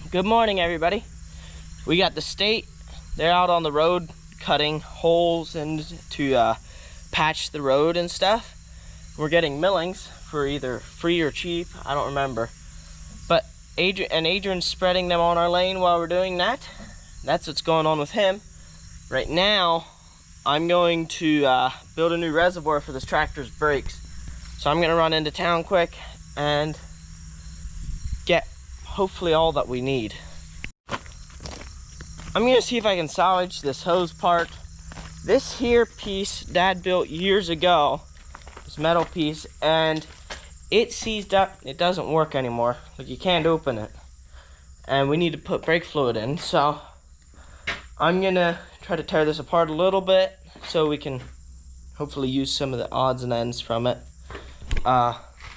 Good morning, everybody. We got the state. They're out on the road cutting holes and to patch the road and stuff. We're getting millings for either free or cheap. I don't remember. But Adrian's spreading them on our lane while we're doing that. That's what's going on with him. Right now, I'm going to build a new reservoir for this tractor's brakes. So I'm gonna run into town quick and get hopefully all that we need. I'm gonna see if I can salvage this hose part. This here piece Dad built years ago, this metal piece, and it seized up. It doesn't work anymore. Like, you can't open it. And we need to put brake fluid in. So I'm gonna try to tear this apart a little bit so we can hopefully use some of the odds and ends from it.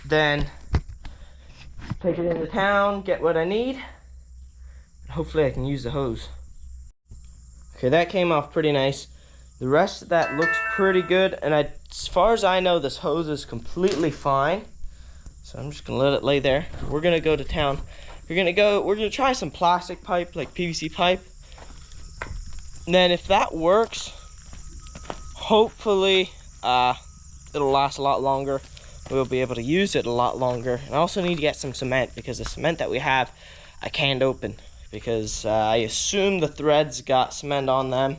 Then take it into town, get what I need, and hopefully I can use the hose. Okay, that came off pretty nice. The rest of that looks pretty good, and as far as I know, this hose is completely fine. So I'm just gonna let it lay there. We're gonna go to town. We're gonna try some plastic pipe, like PVC pipe. And then if that works, hopefully it'll last a lot longer. We'll be able to use it a lot longer. And I also need to get some cement, because the cement that we have, I can't open, because I assume the threads got cement on them,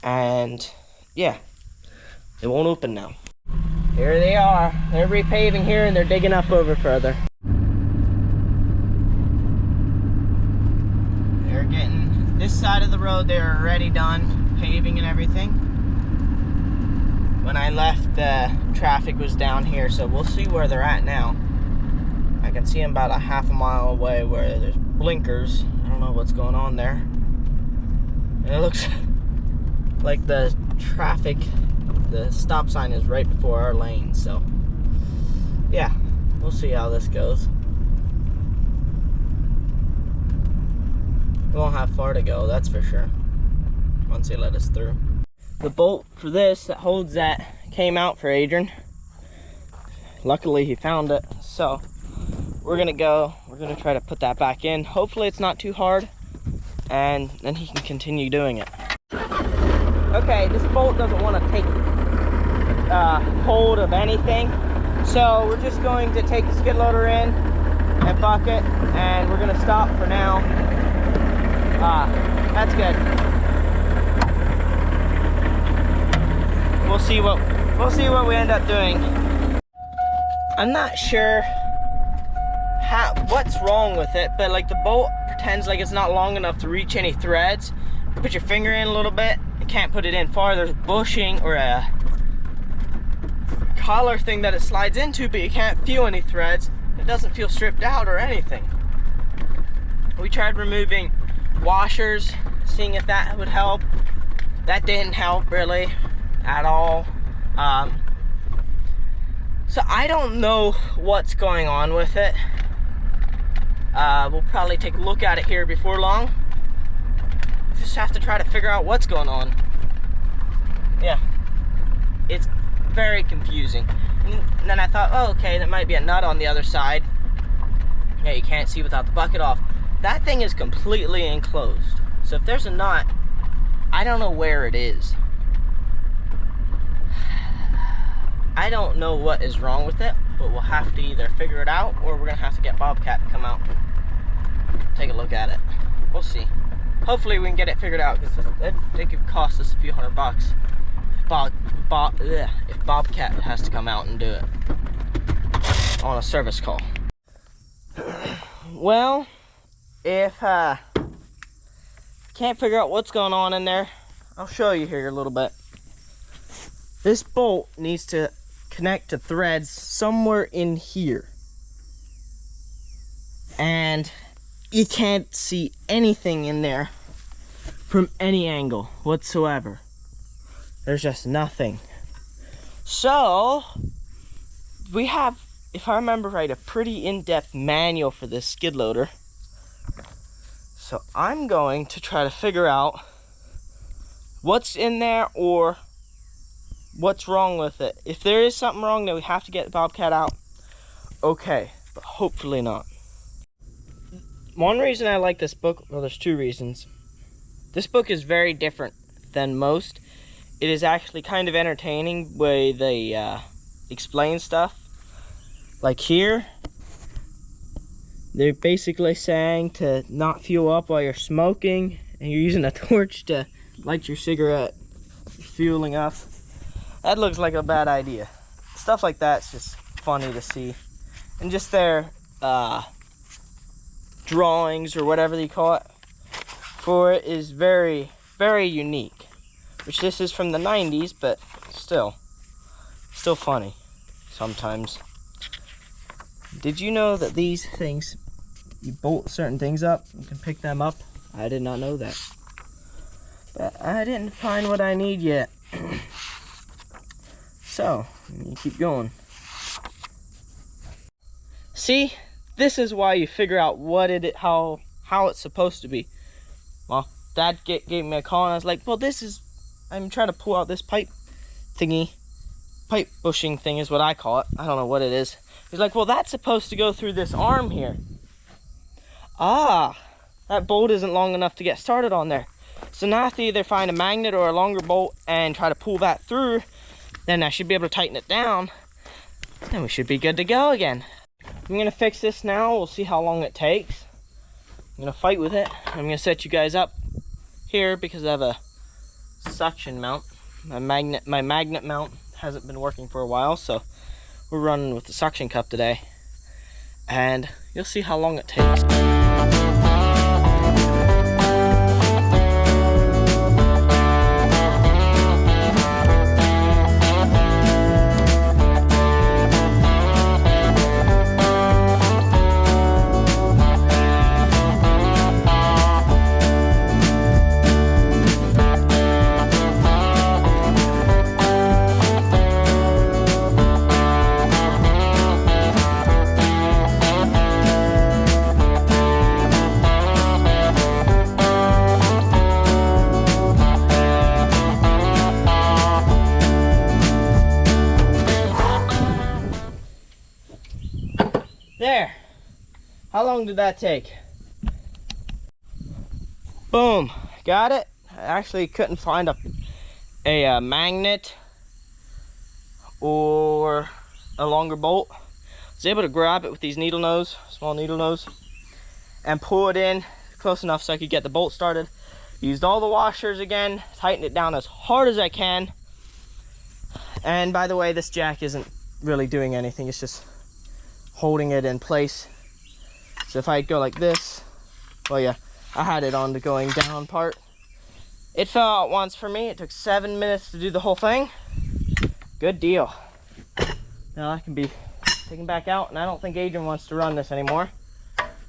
and yeah, they won't open now. Here they are. They're repaving here and they're digging up over further. They're getting this side of the road. They're already done paving and everything. When I left, the traffic was down here, so we'll see where they're at now. I can see them about a half a mile away where there's blinkers. I don't know what's going on there. And it looks like the traffic, the stop sign is right before our lane, so yeah, we'll see how this goes. We won't have far to go, that's for sure, once they let us through. The bolt for this that holds that came out for Adrian. Luckily he found it, so we're gonna try to put that back in. Hopefully it's not too hard, and then he can continue doing it. Okay, this bolt doesn't want to take hold of anything, so we're just going to take the skid loader in and bucket, and we're gonna stop for now. That's good. We'll see what we end up doing. I'm not sure what's wrong with it, but like the bolt pretends like it's not long enough to reach any threads. You put your finger in a little bit, you can't put it in far. There's bushing or a collar thing that it slides into, but you can't feel any threads. It doesn't feel stripped out or anything. We tried removing washers, seeing if that would help. That didn't help really at all. So I don't know what's going on with it. We'll probably take a look at it here before long. Just have to try to figure out what's going on. Yeah, it's very confusing. And then I thought, oh, okay, that might be a nut on the other side. Yeah, you can't see without the bucket off. That thing is completely enclosed. So if there's a nut, I don't know where it is. I don't know what is wrong with it, but we'll have to either figure it out, or we're gonna have to get Bobcat to come out and take a look at it. We'll see. Hopefully we can get it figured out, because it could cost us a few $100 if Bobcat has to come out and do it on a service call. Well, if can't figure out what's going on in there, I'll show you here a little bit. This bolt needs to connect to threads somewhere in here, and you can't see anything in there from any angle whatsoever. There's just nothing. So we have, if I remember right, a pretty in-depth manual for this skid loader. So I'm going to try to figure out what's in there or what's wrong with it. If there is something wrong, then we have to get the Bobcat out. Okay, but hopefully not. one reason I like this book, well, there's two reasons. This book is very different than most. It is actually kind of entertaining way they explain stuff. Like here, they're basically saying to not fuel up while you're smoking and you're using a torch to light your cigarette, fueling up. That looks like a bad idea. Stuff like that's just funny to see. And just their drawings or whatever you call it for it is very, very unique. Which this is from the 90s, but still funny sometimes. Did you know that these things, you bolt certain things up, you can pick them up? I did not know that. But I didn't find what I need yet. So, you keep going. See, this is why you figure out how it's supposed to be. Well, Dad gave me a call and I was like, well, I'm trying to pull out this pipe thingy. Pipe bushing thing is what I call it. I don't know what it is. He's like, well, that's supposed to go through this arm here. Ah, that bolt isn't long enough to get started on there. So now I have to either find a magnet or a longer bolt and try to pull that through. Then I should be able to tighten it down. Then we should be good to go again. I'm gonna fix this now. We'll see how long it takes. I'm gonna fight with it. I'm gonna set you guys up here because I have a suction mount. My magnet mount hasn't been working for a while, so we're running with the suction cup today. And you'll see how long it takes. There. How long did that take? Boom. Got it. I actually couldn't find a magnet or a longer bolt. I was able to grab it with these small needle nose, and pull it in close enough so I could get the bolt started. Used all the washers again, tightened it down as hard as I can. And by the way, this jack isn't really doing anything. It's just holding it in place. So if I go like this, well, yeah, I had it on the going down part. It fell out once for me. It took 7 minutes to do the whole thing. Good deal. Now that can be taken back out, and I don't think Adrian wants to run this anymore,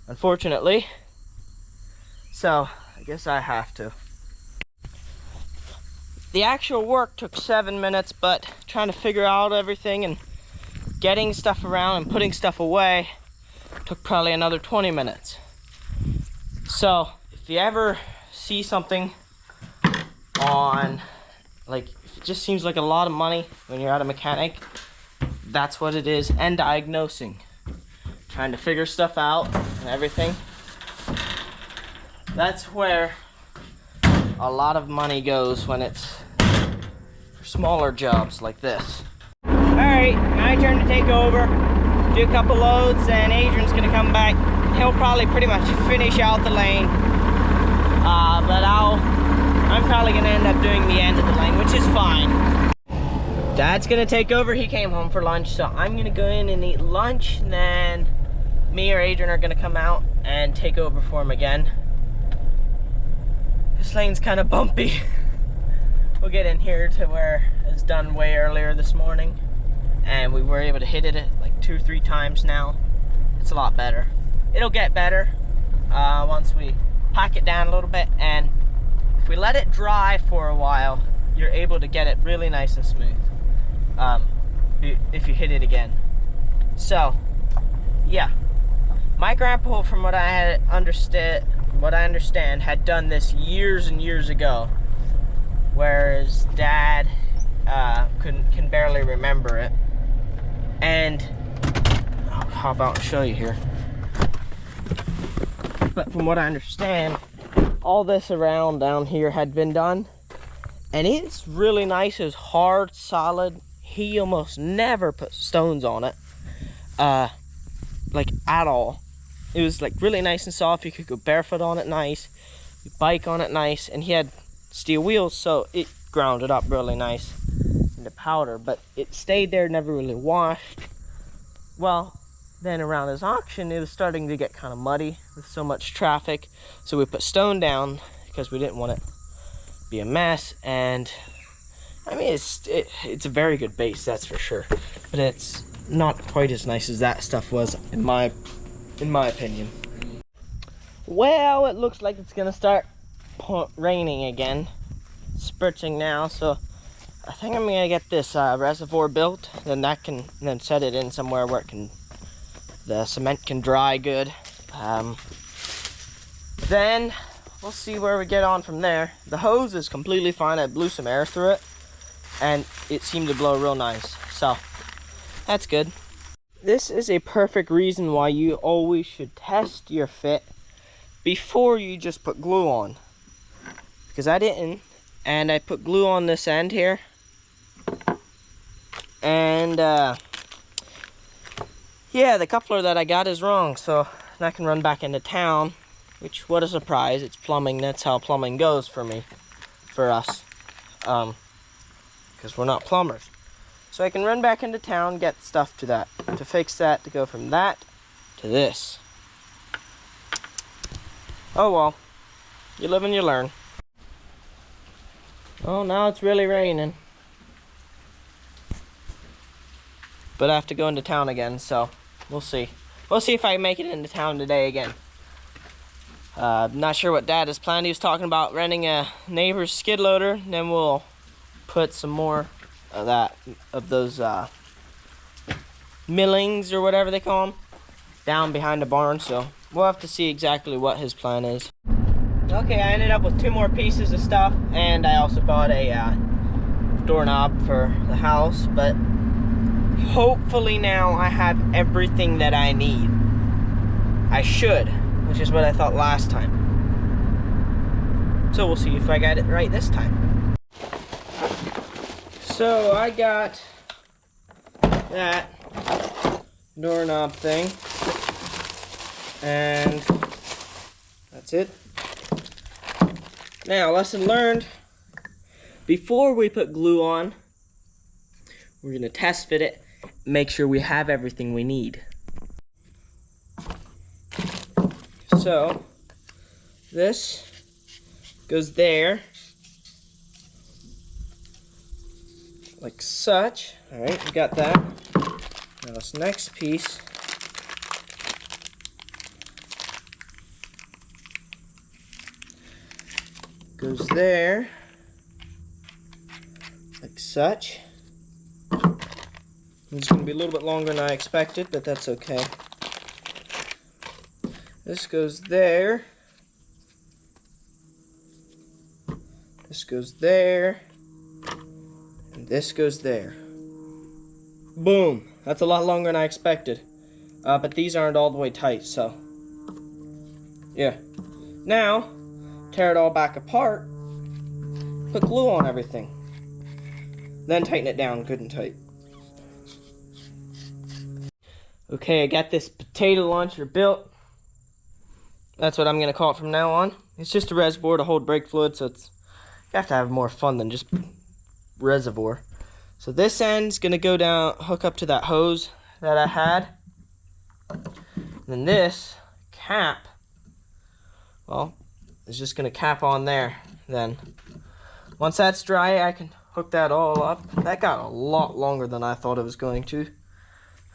unfortunately. So I guess I have to. The actual work took 7 minutes, but trying to figure out everything and getting stuff around and putting stuff away took probably another 20 minutes. So if you ever see something on, like, if it just seems like a lot of money when you're at a mechanic, that's what it is. And diagnosing, trying to figure stuff out and everything. That's where a lot of money goes when it's for smaller jobs like this. Alright, my turn to take over, do a couple loads, and Adrian's gonna come back. He'll probably pretty much finish out the lane, but I'm probably gonna end up doing the end of the lane, which is fine. Dad's gonna take over. He came home for lunch, so I'm gonna go in and eat lunch, and then me or Adrian are gonna come out and take over for him again. This lane's kind of bumpy. We'll get in here to where it's done way earlier this morning, and we were able to hit it like 2 or 3 times now. It's a lot better. It'll get better once we pack it down a little bit, and if we let it dry for a while, you're able to get it really nice and smooth if you hit it again. So yeah, my grandpa, from what I understand, had done this years and years ago, whereas Dad can barely remember it. And I'll hop out and show you here. but from what I understand, all this around down here had been done, and it's really nice. It's hard, solid. He almost never put stones on it, like at all. It was like really nice and soft. You could go barefoot on it nice, you bike on it nice, and he had steel wheels, so it ground it up really nice into powder, but it stayed there, never really washed. Well, then around his auction, it was starting to get kind of muddy with so much traffic, so we put stone down because we didn't want it to be a mess. And I mean, it's a very good base, that's for sure, but it's not quite as nice as that stuff was, in my opinion. Well, it looks like it's gonna start raining again, spurting now, so I think I'm gonna get this reservoir built. Then then set it in somewhere where the cement can dry good. Then we'll see where we get on from there. The hose is completely fine. I blew some air through it, and it seemed to blow real nice, so that's good. This is a perfect reason why you always should test your fit before you just put glue on, because I didn't, and I put glue on this end here, and yeah, the coupler that I got is wrong, so I can run back into town, which, what a surprise. It's plumbing. That's how plumbing goes for us, because we're not plumbers. So I can run back into town, get stuff to fix that, to go from that to this. Oh well, you live and you learn. Oh, now it's really raining. But I have to go into town again, so we'll see. We'll see if I make it into town today again. Not sure what Dad has planned. He was talking about renting a neighbor's skid loader, and then we'll put some more of those millings or whatever they call them down behind the barn, so we'll have to see exactly what his plan is. Okay, I ended up with 2 more pieces of stuff, and I also bought a doorknob for the house, but hopefully now I have everything that I need. I should, which is what I thought last time. So we'll see if I got it right this time. So I got that doorknob thing, and that's it. Now, lesson learned, before we put glue on, we're gonna test fit it, make sure we have everything we need. So, this goes there, like such. All right, we got that. Now this next piece goes there, like such. It's going to be a little bit longer than I expected, but that's okay. This goes there. This goes there. And this goes there. Boom. That's a lot longer than I expected. But these aren't all the way tight, so. Yeah. Now, tear it all back apart. Put glue on everything. Then tighten it down good and tight. Okay, I got this potato launcher built. That's what I'm going to call it from now on. It's just a reservoir to hold brake fluid, so you have to have more fun than just reservoir. So this end's going to go down, hook up to that hose that I had. And then this cap, well, is just going to cap on there. Then once that's dry, I can hook that all up. That got a lot longer than I thought it was going to.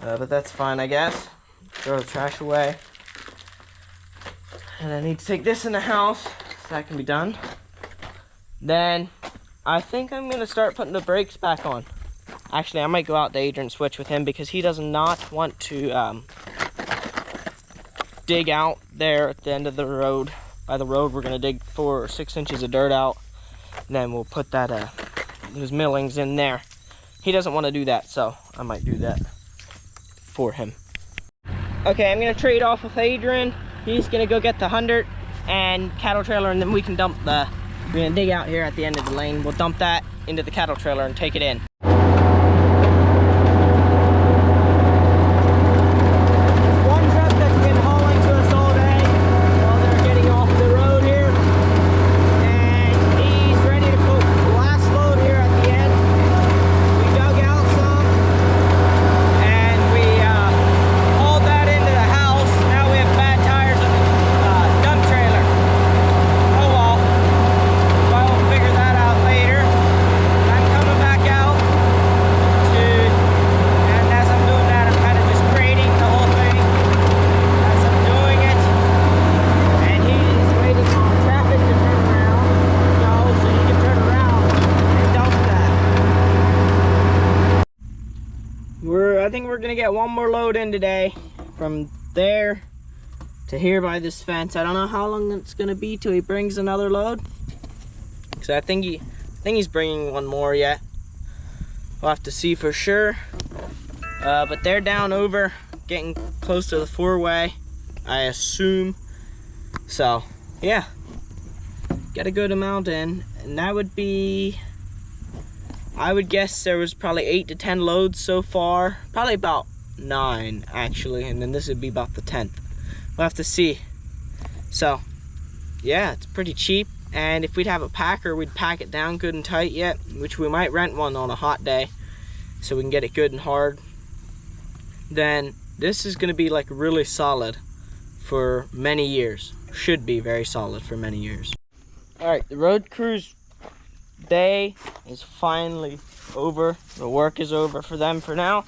But that's fine, I guess. Throw the trash away. And I need to take this in the house, so that can be done. Then, I think I'm going to start putting the brakes back on. Actually, I might go out to Adrian and switch with him, because he does not want to dig out there at the end of the road. By the road, we're going to dig 4 or 6 inches of dirt out. And then we'll put those millings in there. He doesn't want to do that, so I might do that for him. Okay, I'm gonna trade off with Adrian. he's gonna go get the 100 and cattle trailer, and then we can dump we're gonna dig out here at the end of the lane. We'll dump that into the cattle trailer and take it in. I think we're gonna get one more load in today from there to here by this fence. I don't know how long it's gonna be till he brings another load, because I think he's bringing one more yet. We'll have to see for sure. But they're down over, getting close to the 4-way, I assume. So yeah, get a good amount in, and that would be, I would guess there was probably 8 to 10 loads so far. Probably about 9 actually, and then this would be about the 10th. We'll have to see. So yeah, it's pretty cheap, and if we'd have a packer, we'd pack it down good and tight yet, which we might rent one on a hot day so we can get it good and hard. Then this is gonna be like really solid for many years. Should be very solid for many years. All right, the road crew's day is finally over. The work is over for them for now.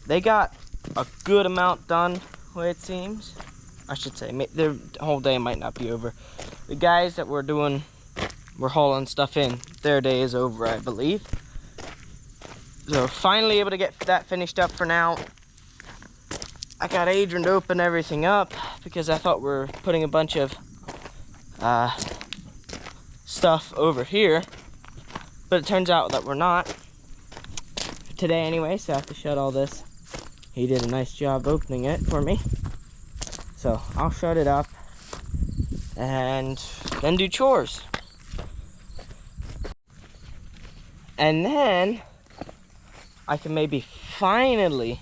They got a good amount done, the way it seems. I should say, their whole day might not be over. The guys that we're hauling stuff in, their day is over, I believe. So finally able to get that finished up for now. I got Adrian to open everything up because I thought we were putting a bunch of stuff over here, but it turns out that we're not today anyway, so I have to shut all this. He did a nice job opening it for me, so I'll shut it up and then do chores, and then I can maybe finally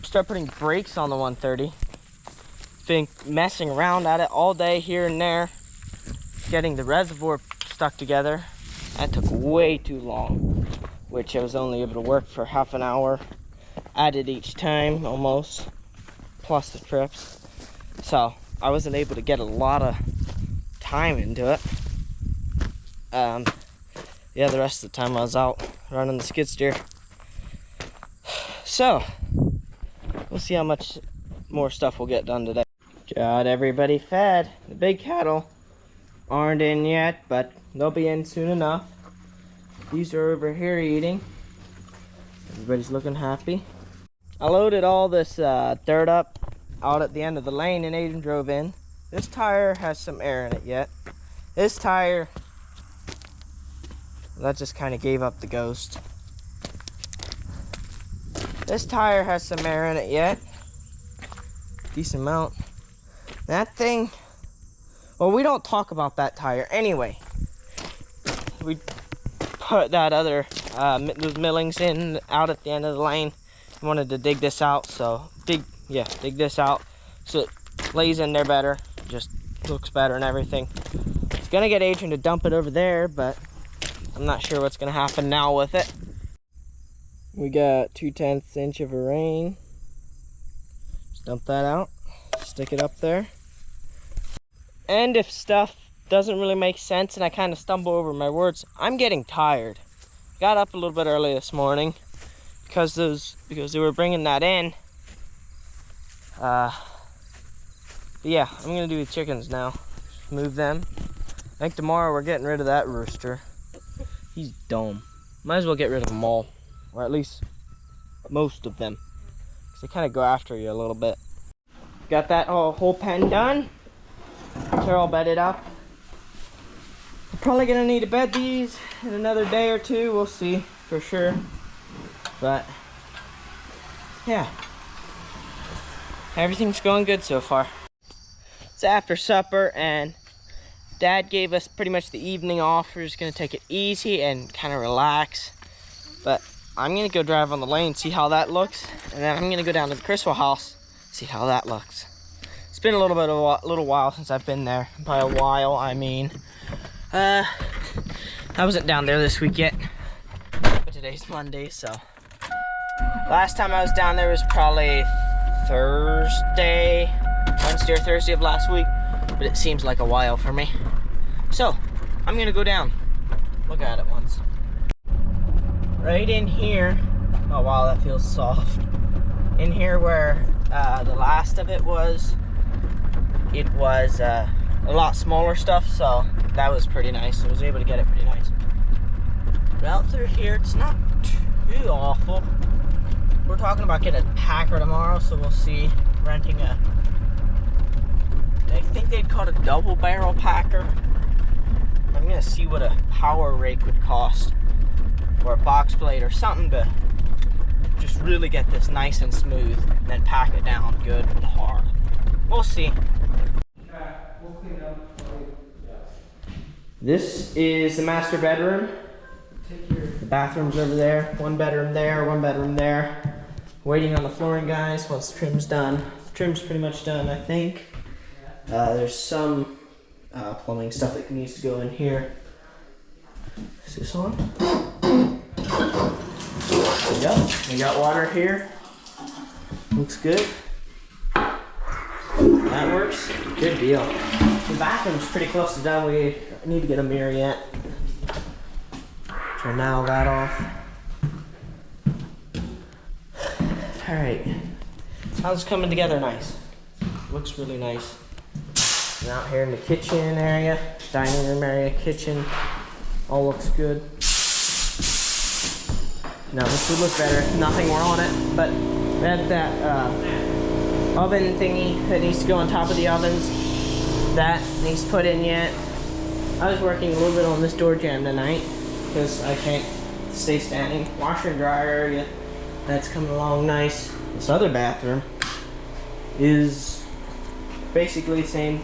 start putting brakes on the 130. Been messing around at it all day here and there, getting the reservoir stuck together. That took way too long, which I was only able to work for half an hour added each time almost, plus the trips. So I wasn't able to get a lot of time into it. Yeah, the rest of the time I was out running the skid steer. So we'll see how much more stuff we'll get done today. Got everybody fed. The big cattle aren't in yet, but they'll be in soon enough. These are over here eating. Everybody's looking happy. I loaded all this dirt up out at the end of the lane and Aiden drove in. This tire has some air in it yet. This tire, that just kind of gave up the ghost. This tire has some air in it yet. Decent amount. That thing, well, we don't talk about that tire anyway. We put that other those millings in out at the end of the lane. I wanted to dig this out, so dig this out so it lays in there better, just looks better and everything. It's gonna get Adrian to dump it over there, but I'm not sure what's gonna happen now with it. We got 2/10 inch of a rain. Just dump that out, stick it up there. And if stuff doesn't really make sense and I kind of stumble over my words, I'm getting tired. Got up a little bit early this morning because they were bringing that in. But yeah, I'm gonna do the chickens now. Move them. I think tomorrow we're getting rid of that rooster. He's dumb. Might as well get rid of them all, or at least most of them, because they kind of go after you a little bit. Got that whole pen done. They're all bedded up. We're probably gonna need to bed these in another day or two. We'll see for sure. But yeah, everything's going good so far. It's after supper and Dad gave us pretty much the evening off. We're just gonna take it easy and kind of relax. But I'm gonna go drive on the lane, see how that looks, and then I'm gonna go down to the Criswell house, see how that looks. It's been a little while since I've been there. By a while, I mean, I wasn't down there this week yet, but today's Monday, so. Last time I was down there was probably Wednesday or Thursday of last week, but it seems like a while for me. So, I'm gonna go down, look at it once. Right in here, oh wow, that feels soft. In here where the last of it was a lot smaller stuff, so that was pretty nice. I was able to get it pretty nice. But out through here, it's not too awful. We're talking about getting a packer tomorrow, so we'll see. Renting I think they'd call it a double barrel packer. I'm gonna see what a power rake would cost, or a box blade or something to just really get this nice and smooth, and then pack it down good and hard. We'll see. This is the master bedroom. The bathroom's over there. One bedroom there, one bedroom there. Waiting on the flooring, guys, once the trim's done. The trim's pretty much done, I think. There's some plumbing stuff that needs to go in here. Is this on? Yep, we got water here. Looks good. That works. Good deal. The bathroom's pretty close to done. We need to get a mirror yet. Turn all that off. Alright. How's it coming together nice? Looks really nice. And out here in the kitchen area, dining room area, kitchen, all looks good. Now this would look better if nothing were on it, but we had that oven thingy that needs to go on top of the ovens. That needs put in yet. I was working a little bit on this door jamb tonight because I can't stay standing. Washer and dryer area, that's coming along nice. This other bathroom is basically the same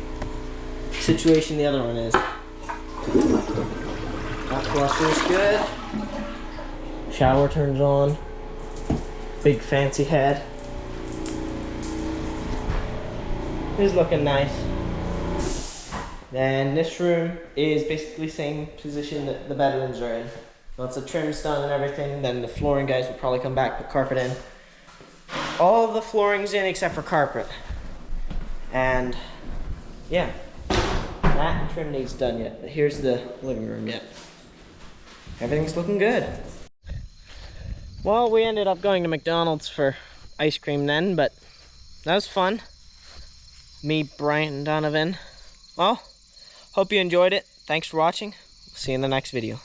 situation the other one is. Hot flusher's good. Shower turns on. Big fancy head. It's looking nice. Then this room is basically the same position that the bedrooms are in. Once the trim's done and everything, then the flooring guys will probably come back, put carpet in. All of the flooring's in except for carpet. And yeah, that trim needs done yet. But here's the living room yet. Everything's looking good. Well, we ended up going to McDonald's for ice cream then, but that was fun. Me, Bryant, and Donovan. Well, hope you enjoyed it. Thanks for watching. See you in the next video.